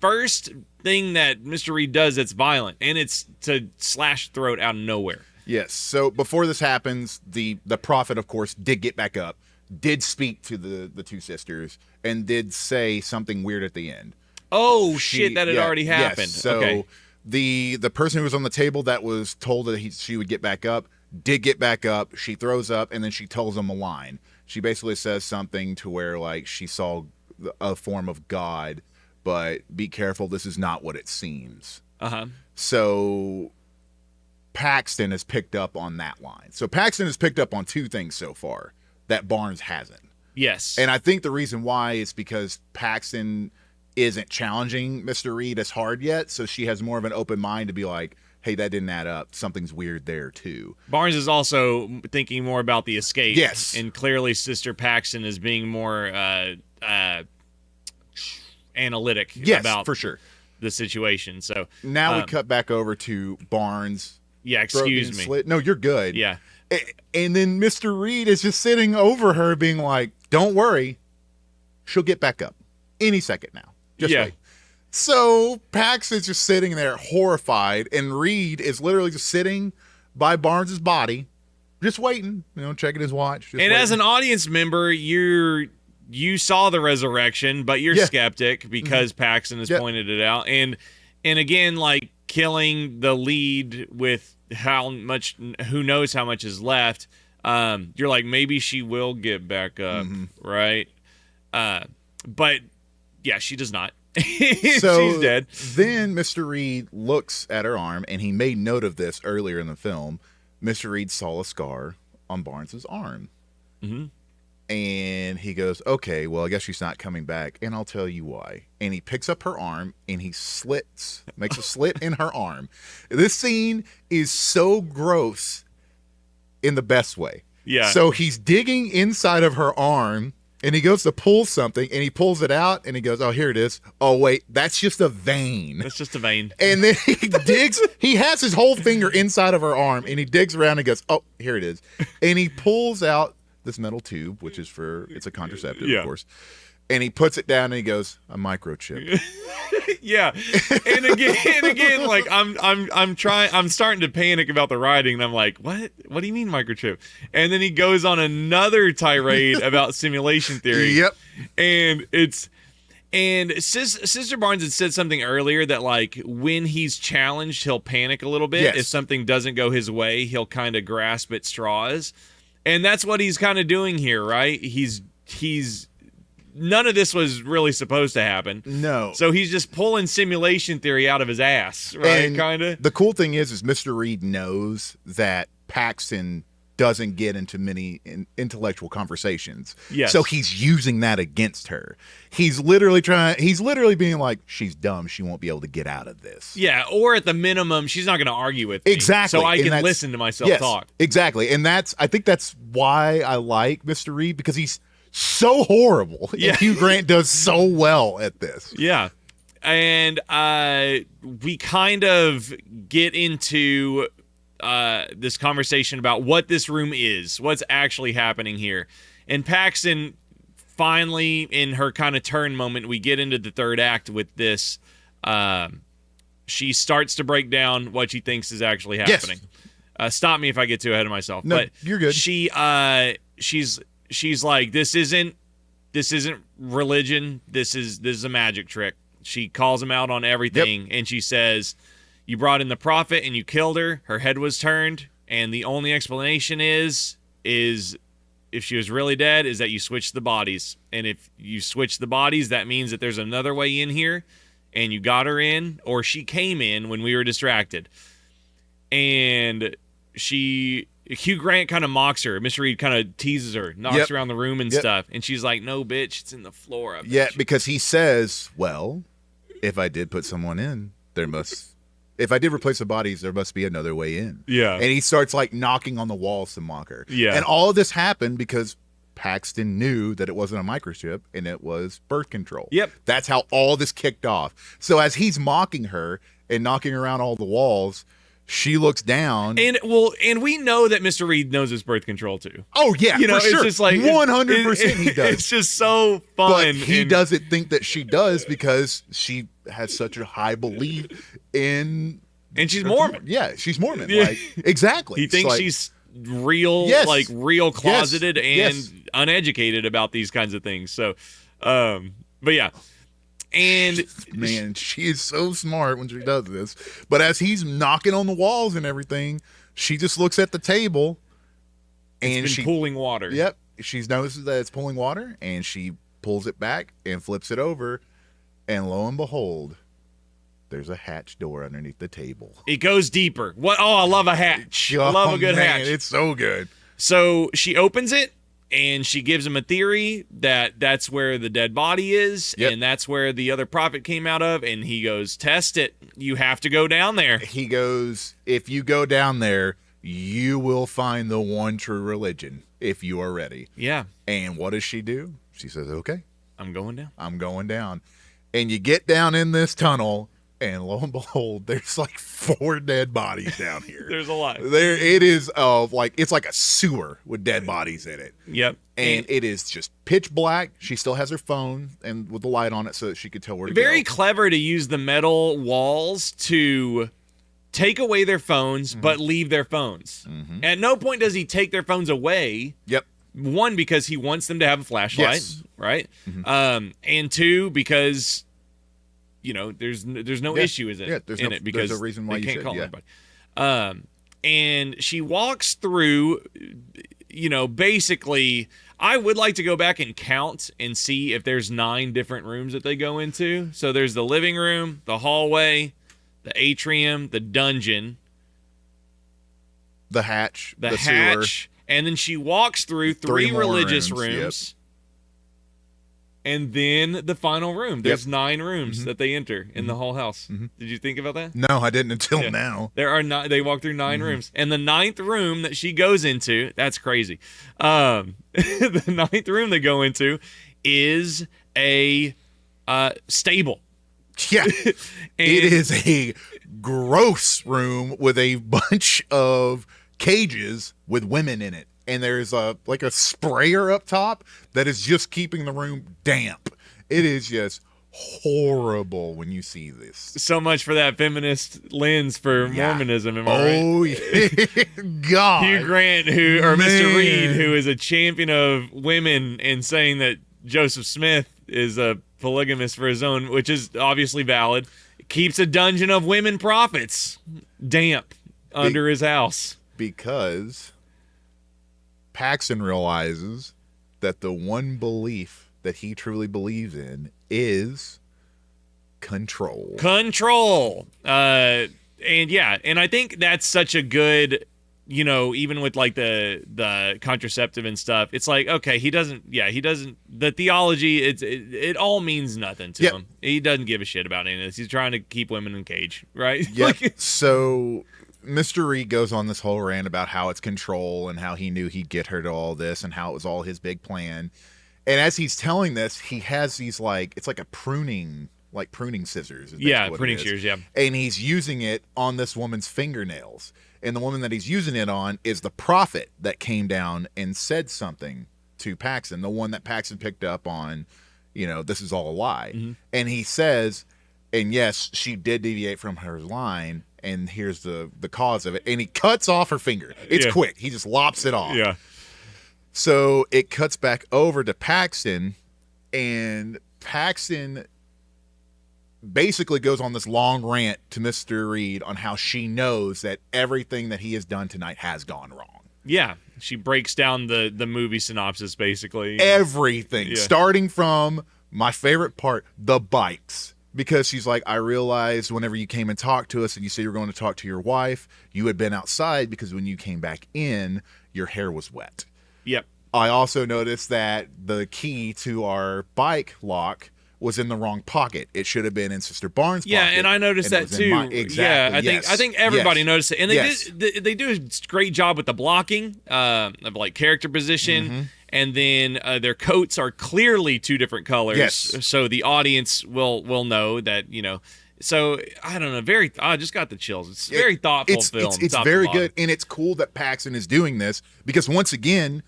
first thing that Mr. Reed does that's violent, and it's to slash throat out of nowhere. Yes. So before this happens, the prophet, of course, did get back up, did speak to the two sisters, and did say something weird at the end. Oh, shit, that had already happened. Yes. So okay. the person who was on the table that was told that she would get back up, did get back up. She throws up, and then she tells him a line. She basically says something to where, like, she saw a form of God, but be careful, this is not what it seems. Uh-huh. So Paxton has picked up on that line. So Paxton has picked up on two things so far that Barnes hasn't. Yes. And I think the reason why is because Paxton isn't challenging Mr. Reed as hard yet, so she has more of an open mind to be like, hey, that didn't add up. Something's weird there, too. Barnes is also thinking more about the escape. Yes. And clearly Sister Paxton is being more analytic about for sure. the situation. So now we cut back over to Barnes. Yeah, excuse me. Slit. No, you're good. Yeah. And then Mr. Reed is just sitting over her being like, don't worry, She'll get back up any second now. Just wait. So Pax is just sitting there horrified, and Reed is literally just sitting by Barnes's body, just waiting, checking his watch. And as an audience member, you saw the resurrection, but you're skeptic because Paxton has pointed it out. And again, like killing the lead with who knows how much is left, you're like, maybe she will get back up, right? But yeah, she does not. So she's dead. Then Mr. Reed looks at her arm, and he made note of this earlier in the film. Mr. Reed saw a scar on Barnes's arm. And he goes, okay, well, I guess she's not coming back, and I'll tell you why. And he picks up her arm, and he makes a slit in her arm. This scene is so gross in the best way. Yeah. So he's digging inside of her arm, and he goes to pull something, and he pulls it out, and he goes, oh, here it is. Oh, wait, that's just a vein. That's just a vein. And then he digs, he has his whole finger inside of her arm, and he digs around and goes, oh, here it is. And he pulls out this metal tube, which is it's a contraceptive, of course. And he puts it down, and he goes, a microchip. Yeah. And again, like I'm starting to panic about the writing, and I'm like, what do you mean microchip? And then he goes on another tirade about simulation theory. Yep. And Sister Barnes had said something earlier that, like, when he's challenged, he'll panic a little bit. Yes. If something doesn't go his way, he'll kind of grasp at straws. And that's what he's kind of doing here, right? He's none of this was really supposed to happen. No. So he's just pulling simulation theory out of his ass, right? Kind of. The cool thing is Mr. Reed knows that Paxton doesn't get into many intellectual conversations. Yes. So he's using that against her. He's literally being like, she's dumb. She won't be able to get out of this. Yeah, or at the minimum, she's not going to argue with me. Exactly. So I can listen to myself talk. Exactly. And I think that's why I like Mr. Reed, because he's so horrible. Yeah. And Hugh Grant does so well at this. Yeah. And we kind of get into this conversation about what this room is, what's actually happening here. And Paxton, finally, in her kind of turn moment, we get into the third act with this. She starts to break down what she thinks is actually happening. Yes. Stop me if I get too ahead of myself. No, but you're good. She's like, this isn't religion. This is a magic trick. She calls him out on everything, and she says, you brought in the prophet and you killed her. Her head was turned, and the only explanation is if she was really dead, is that you switched the bodies. And if you switch the bodies, that means that there's another way in here, and you got her in, or she came in when we were distracted. And Hugh Grant kind of mocks her. Mr. Reed kind of teases her, knocks around the room and stuff. And she's like, no, bitch, it's in the floor. I bet. Yeah, because he says, well, if I did put someone in, if I did replace the bodies, there must be another way in. Yeah. And he starts like knocking on the walls to mock her. Yeah. And all of this happened because Paxton knew that it wasn't a microchip and it was birth control. Yep. That's how all this kicked off. So as he's mocking her and knocking around all the walls, she looks down. And we know that Mr. Reed knows his birth control too. Oh yeah, for sure. It's just like 100% he does. It's just so fun. But he doesn't think that she does because she has such a high belief in. And she's Mormon. Yeah, she's Mormon. Yeah. Like, exactly. He thinks she's real, real closeted and uneducated about these kinds of things. So, but yeah. And man, she is so smart when she does this. But as he's knocking on the walls and everything, she just looks at the table and she's pulling water. Yep. She notices that it's pulling water and she pulls it back and flips it over. And lo and behold, there's a hatch door underneath the table. It goes deeper. What? Oh, I love a hatch. I love a good hatch. It's so good. So she opens it. And she gives him a theory that that's where the dead body is, and that's where the other prophet came out of, and he goes, test it. You have to go down there. He goes, if you go down there, you will find the one true religion, if you are ready. Yeah. And what does she do? She says, okay. I'm going down. I'm going down. And you get down in this tunnel, And lo and behold, there's like 4 dead bodies down here. There's a lot. It is it's like a sewer with dead bodies in it. Yep. And it is just pitch black. She still has her phone and with the light on it so that she could tell where to go. Very clever to use the metal walls to take away their phones, but leave their phones. At no point does he take their phones away. Yep. One, because he wants them to have a flashlight, right? And two, because there's no issue in it because there's a reason why they you can't should, call anybody. And she walks through, basically, I would like to go back and count and see if there's 9 different rooms that they go into. So there's the living room, the hallway, the atrium, the dungeon, the hatch, the hatch, and then she walks through 3 religious rooms. And then the final room. There's 9 rooms that they enter in the whole house. Did you think about that? No, I didn't until now. There are 9. They walk through 9 rooms, and the 9th room that she goes into, that's crazy. The 9th room they go into is a stable. Yeah, it is a gross room with a bunch of cages with women in it. And there's a sprayer up top that is just keeping the room damp. It is just horrible when you see this. So much for that feminist lens for Mormonism, am I right? Oh, yeah. God. Hugh Grant, Mr. Reed, who is a champion of women and saying that Joseph Smith is a polygamist for his own, which is obviously valid, keeps a dungeon of women prophets damp under his house. Because Paxton realizes that the one belief that he truly believes in is control. And I think that's such a good, even with like the contraceptive and stuff, it's like, okay, he doesn't, the theology, it all means nothing to him. He doesn't give a shit about any of this. He's trying to keep women in a cage, right? Yeah. So Mr. Reed goes on this whole rant about how it's control and how he knew he'd get her to all this and how it was all his big plan. And as he's telling this, he has these it's like a pruning scissors. Pruning shears, yeah. And he's using it on this woman's fingernails. And the woman that he's using it on is the prophet that came down and said something to Paxton, the one that Paxton picked up on, this is all a lie. And he says, and yes, she did deviate from her line, and here's the cause of it. And he cuts off her finger. It's quick. He just lops it off. Yeah. So it cuts back over to Paxton, and Paxton basically goes on this long rant to Mr. Reed on how she knows that everything that he has done tonight has gone wrong. Yeah. She breaks down the movie synopsis, basically. Everything. Starting from my favorite part, the bikes. Because she's like, I realized whenever you came and talked to us and you said you were going to talk to your wife, you had been outside because when you came back in, your hair was wet. Yep. I also noticed that the key to our bike lock was in the wrong pocket. It should have been in Sister Barnes' pocket. Yeah, and I noticed that too. Exactly. Yeah, I think everybody noticed it. And they do a great job with the blocking of like character position. And then their coats are clearly 2 different colors, so the audience will know that So I don't know. I just got the chills. It's very thoughtful film. It's very good, and it's cool that Paxton is doing this because once again,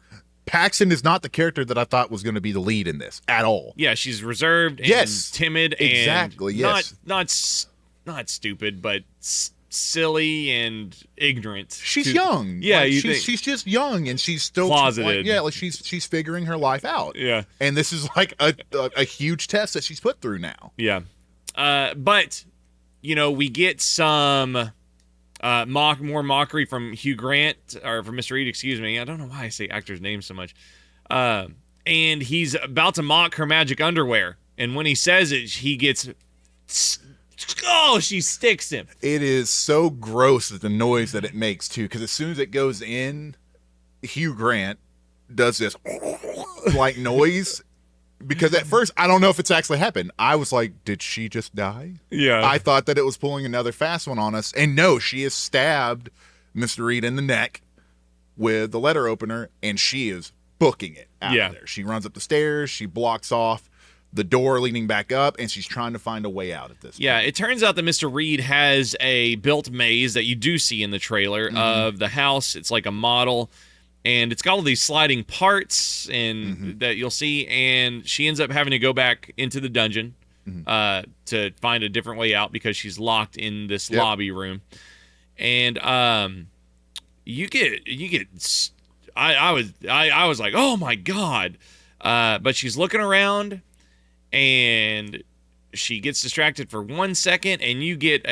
Paxton is not the character that I thought was going to be the lead in this at all. Yeah, she's reserved and timid and exactly. not stupid, but silly and ignorant. She's young. Yeah, she's just young and she's still closeted. She's figuring her life out. Yeah, and this is like a huge test that she's put through now. Yeah, but we get some more mockery from Hugh Grant or from Mr. Reed. Excuse me. I don't know why I say actors' names so much. And he's about to mock her magic underwear, and when he says it, he gets. She sticks him. It is so gross that the noise that it makes too, because as soon as it goes in, Hugh Grant does this like noise. Because at first, I don't know if it's actually happened. I was like, did she just die? Yeah. I thought that it was pulling another fast one on us. And no, she has stabbed Mr. Reed in the neck with the letter opener, and she is booking it out of there. She runs up the stairs. She blocks off the door leading back up, and she's trying to find a way out at this point. Yeah, it turns out that Mr. Reed has a built maze that you do see in the trailer of the house. It's like a model, and it's got all these sliding parts and that you'll see, and she ends up having to go back into the dungeon to find a different way out because she's locked in this lobby room. And you get I was like, oh my God. But she's looking around, and she gets distracted for 1 second, and you get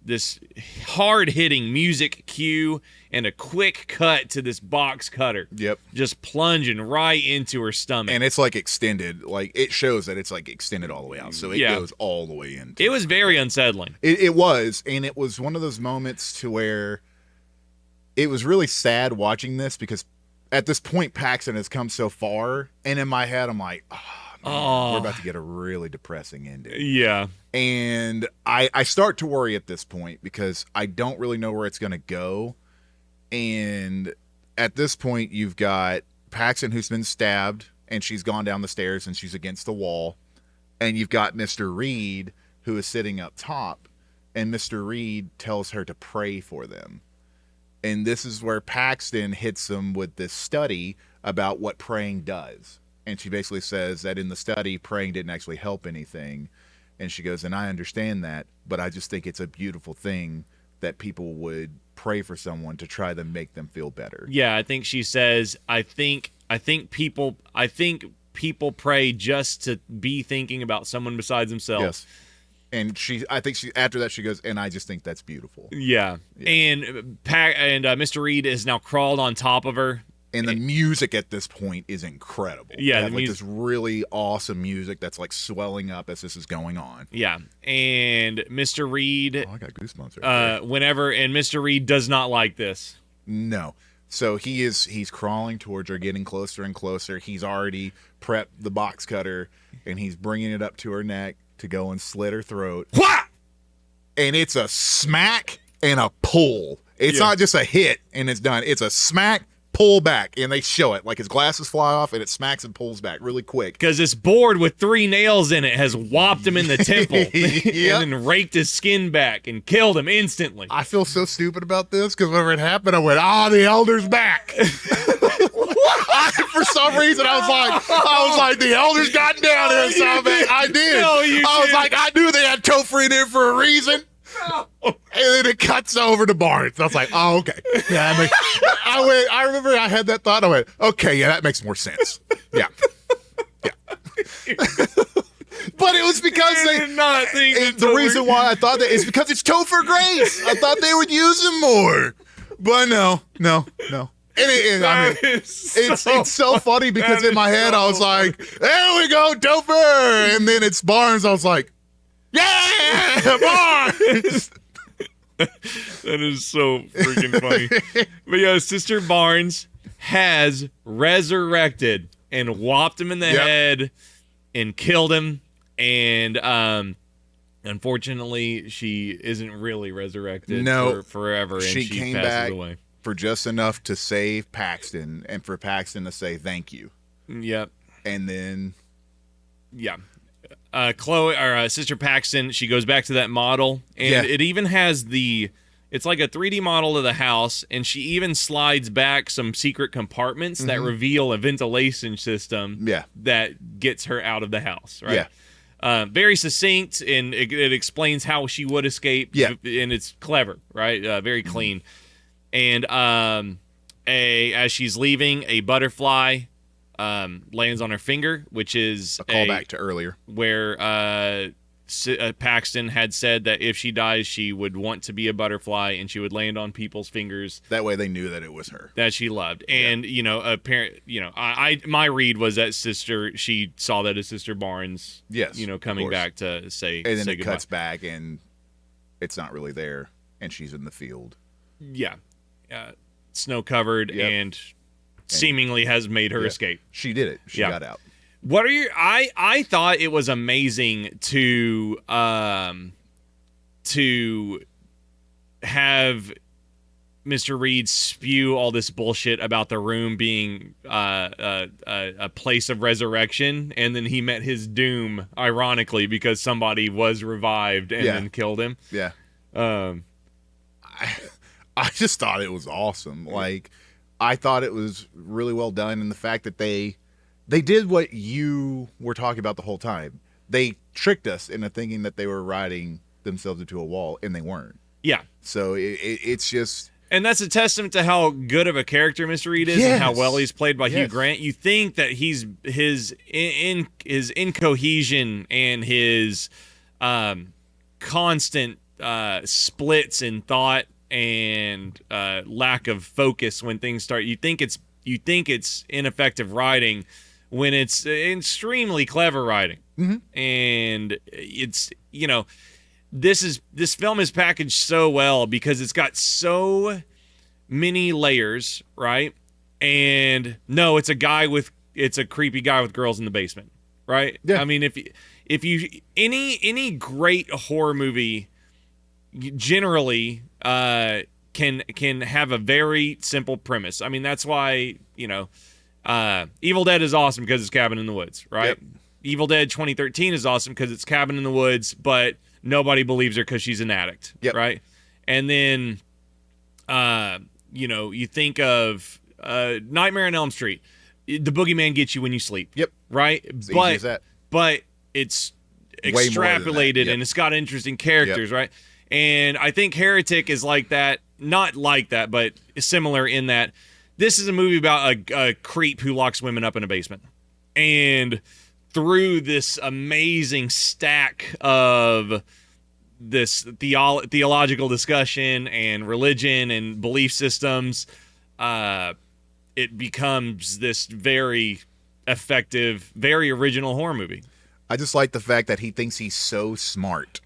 this hard-hitting music cue and a quick cut to this box cutter. Yep. Just plunging right into her stomach. And it's like extended. Like, it shows that it's like extended all the way out. So it goes all the way in. It was very unsettling. It was. And it was one of those moments to where it was really sad watching this, because at this point, Paxton has come so far. And in my head, I'm like, we're about to get a really depressing ending. Yeah. And I start to worry at this point because I don't really know where it's going to go. And at this point, you've got Paxton, who's been stabbed, and she's gone down the stairs and she's against the wall. And you've got Mr. Reed, who is sitting up top, and Mr. Reed tells her to pray for them. And this is where Paxton hits them with this study about what praying does. And she basically says that in the study, praying didn't actually help anything. And she goes, and I understand that, but I just think it's a beautiful thing that people would pray for someone to try to make them feel better. Yeah, I think she says, I think people pray just to be thinking about someone besides themselves. Yes. And I think after that she goes, and I just think that's beautiful. Yeah. And Mr. Reed has now crawled on top of her. And the music at this point is incredible. Yeah, they have like this really awesome music that's like swelling up as this is going on. Yeah, and Mr. Reed. Oh, I got goosebumps right there. And Mr. Reed does not like this. No. So he's crawling towards her, getting closer and closer. He's already prepped the box cutter, and he's bringing it up to her neck to go and slit her throat. What? And it's a smack and a pull. It's not just a hit and it's done. It's a smack, pull back, and they show it. Like his glasses fly off, and it smacks and pulls back really quick. Because this board with 3 nails in it has whopped him in the temple and then raked his skin back and killed him instantly. I feel so stupid about this because whenever it happened, I went, the elder's back. For some reason, I was like, the elders got down there. I did. I was like, I knew they had Topher in there for a reason. And then it cuts over to Barnes. I was like, oh, okay. Yeah, I remember I had that thought. I went, okay, yeah, that makes more sense. Yeah. Yeah. But it was because they did not think the reason why I thought that is because it's Topher Grace. I thought they would use him more. But no. It's so funny because in my head I was like, there we go, Topher. And then it's Barnes. I was like, yeah, Barnes. That is so freaking funny. But yeah, Sister Barnes has resurrected and whopped him in the head and killed him. And unfortunately, she isn't really resurrected for forever. And she came passes back away for just enough to save Paxton and for Paxton to say thank you. Yep. And then, Chloe or Sister Paxton, she goes back to that model, and it even has it's like a 3D model of the house, and she even slides back some secret compartments that reveal a ventilation system that gets her out of the house, right? Yeah. Very succinct, and it explains how she would escape, and it's clever, right? Very clean. And as she's leaving, a butterfly lands on her finger, which is a callback to earlier, where Paxton had said that if she dies, she would want to be a butterfly, and she would land on people's fingers. That way, they knew that it was her that she loved. And my read was that she saw that as Sister Barnes. Yes, coming back to say, and then say it goodbye. Cuts back, and it's not really there, and she's in the field. Yeah, snow covered and seemingly has made her escape. She did it. She got out. What are your? I thought it was amazing to have Mr. Reed spew all this bullshit about the room being a place of resurrection, and then he met his doom, ironically, because somebody was revived and then killed him. Yeah. I just thought it was awesome. Like, I thought it was really well done, and the fact that they did what you were talking about the whole time. They tricked us into thinking that they were riding themselves into a wall, and they weren't. Yeah. So it's just... And that's a testament to how good of a character Mr. Reed is and how well he's played by Hugh Grant. You think that his incohesion and his constant splits in thought and lack of focus when things start. You think it's ineffective writing when it's extremely clever writing. Mm-hmm. And it's, this film is packaged so well because it's got so many layers, right? And no, it's a creepy guy with girls in the basement, right? Yeah. I mean, if you any great horror movie generally can have a very simple premise. I mean, that's why, Evil Dead is awesome because it's Cabin in the Woods, right? Yep. Evil Dead 2013 is awesome because it's Cabin in the Woods, but nobody believes her because she's an addict, right? And then, you think of Nightmare on Elm Street. The boogeyman gets you when you sleep. Yep. Right? But it's extrapolated and it's got interesting characters, right? And I think Heretic is like that. Not like that, but similar in that this is a movie about a creep who locks women up in a basement. And through this amazing stack of this theological discussion and religion and belief systems, it becomes this very effective, very original horror movie. I just like the fact that he thinks he's so smart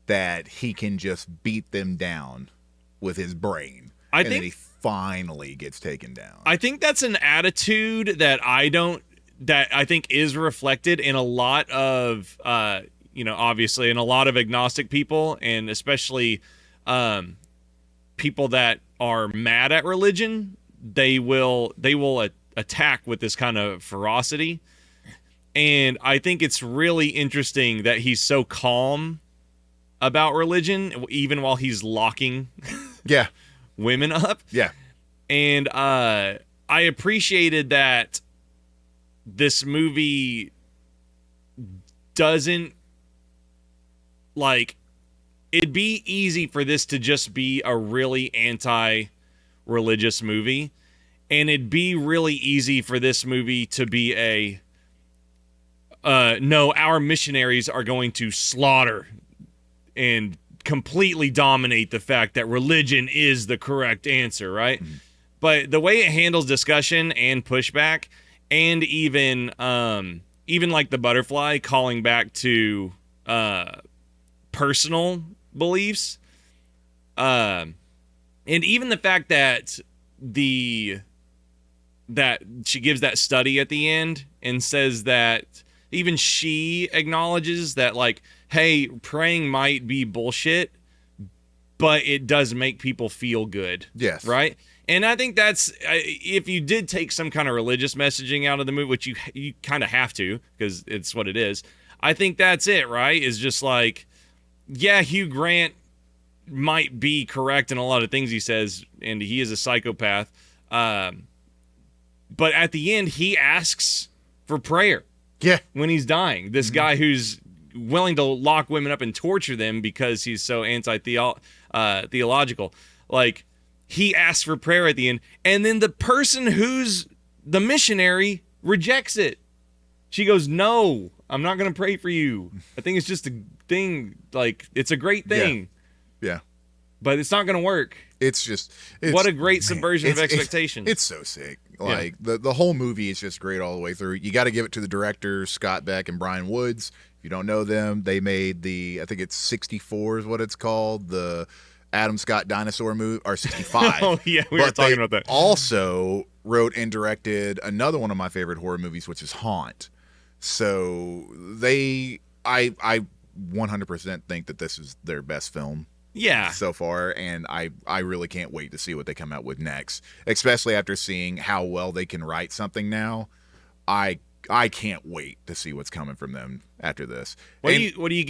that he can just beat them down with his brain. And then he finally gets taken down. I think that's an attitude that I think is reflected in a lot of, obviously in a lot of agnostic people, and especially people that are mad at religion. They will attack with this kind of ferocity. And I think it's really interesting that he's so calm about religion, even while he's locking women up. Yeah. And I appreciated that this movie doesn't, it'd be easy for this to just be a really anti-religious movie, and it'd be really easy for this movie to be no, our missionaries are going to slaughter and completely dominate the fact that religion is the correct answer, right? Mm-hmm. But the way it handles discussion and pushback, and even like the butterfly calling back to personal beliefs, and even the fact that that she gives that study at the end and says that even she acknowledges that, hey, praying might be bullshit, but it does make people feel good. Yes. Right? And I think that's, if you did take some kind of religious messaging out of the movie, which you kind of have to, because it's what it is, I think that's it, right? Is just Hugh Grant might be correct in a lot of things he says, and he is a psychopath. But at the end, he asks for prayer. Yeah. When he's dying. This guy who's willing to lock women up and torture them because he's so theological. He asks for prayer at the end, and then the person who's the missionary rejects it. She goes, "No, I'm not going to pray for you. I think it's just a thing. It's a great thing." Yeah. But it's not going to work. What a great subversion of expectations. It's so sick. The whole movie is just great all the way through. You got to give it to the directors, Scott Beck and Brian Woods. If you don't know them, they made I think it's 64 is what it's called, the Adam Scott dinosaur movie, or 65. Oh, yeah, we were talking about that. Also wrote and directed another one of my favorite horror movies, which is Haunt. So I 100% think that this is their best film. Yeah. so far, and I really can't wait to see what they come out with next, especially after seeing how well they can write something now. I can't wait to see what's coming from them after this. What do you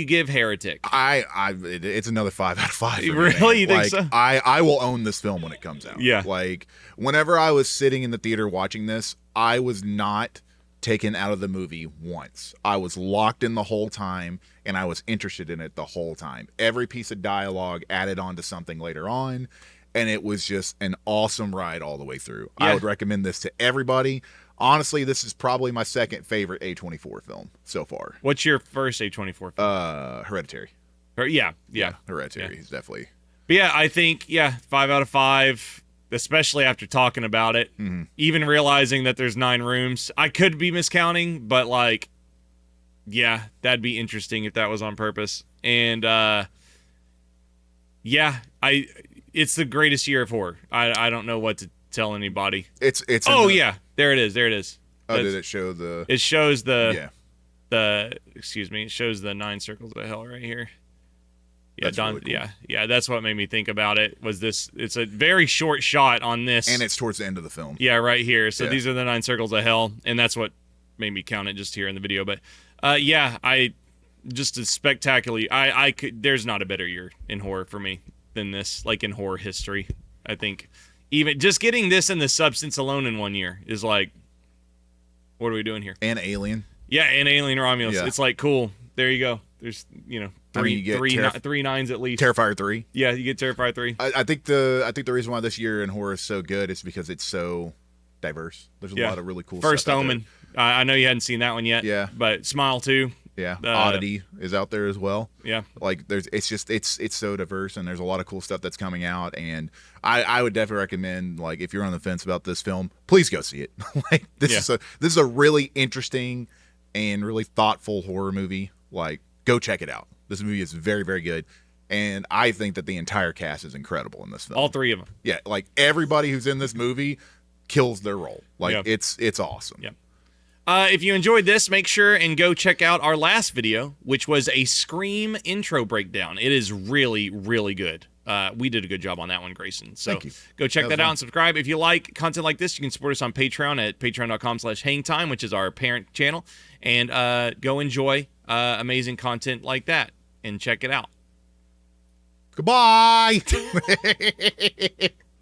give Heretic? It's another 5 out of 5 for me, Really? man. You think so? I will own this film when it comes out. Yeah. Like, whenever I was sitting in the theater watching this, I was not taken out of the movie once. I was locked in the whole time, and I was interested in it the whole time. Every piece of dialogue added on to something later on, and it was just an awesome ride all the way through. Yeah. I would recommend this to everybody. Honestly, this is probably my second favorite A24 film so far. What's your first A24 film? Hereditary. Yeah. Hereditary is definitely. But yeah, I think 5 out of 5, especially after talking about it. Mm-hmm. Even realizing that there's 9 rooms. I could be miscounting, but like, yeah, that'd be interesting if that was on purpose. And it's the greatest year of horror. I don't know what to tell anybody. It's There it is. Oh, did it show the? It shows Yeah. it shows the 9 circles of hell right here. Yeah, That's really cool. yeah. That's what made me think about it. Was this? It's a very short shot on this, And it's towards the end of the film. yeah, right here. So Yeah. these are the 9 circles of hell, and that's what made me count it just here in the video. But I just as spectacularly. I could. There's not a better year in horror for me than this. Like in horror history, I think. Even just getting this and The Substance alone in one year is like, what are we doing here? And Alien. Yeah, and Alien Romulus. Yeah. It's like, cool. There you go. There's you get three nines at least. Terrifier 3. Yeah, you get Terrifier 3. I think the reason why this year in horror is so good is because it's so diverse. There's a lot of really cool First stuff out Omen. I know you hadn't seen that one yet. Yeah. But Smile 2. there. Yeah. Oddity is out there as well. Yeah. Like it's so diverse, and there's a lot of cool stuff that's coming out, and I would definitely recommend, like, if you're on the fence about this film, please go see it. Like, this is a really interesting and really thoughtful horror movie. Like, go check it out. This movie is very, very good, and I think that the entire cast is incredible in this film. All 3 of them. Yeah, like, everybody who's in this movie kills their role. Like, it's awesome. Yeah. If you enjoyed this, make sure and go check out our last video, which was a Scream intro breakdown. It is really, really good. We did a good job on that one, Greyson. So Thank you. go check that fun. out and subscribe. If you like content like this, you can support us on Patreon at patreon.com/hangtime, which is our parent channel. And go enjoy amazing content like that and check it out. Goodbye.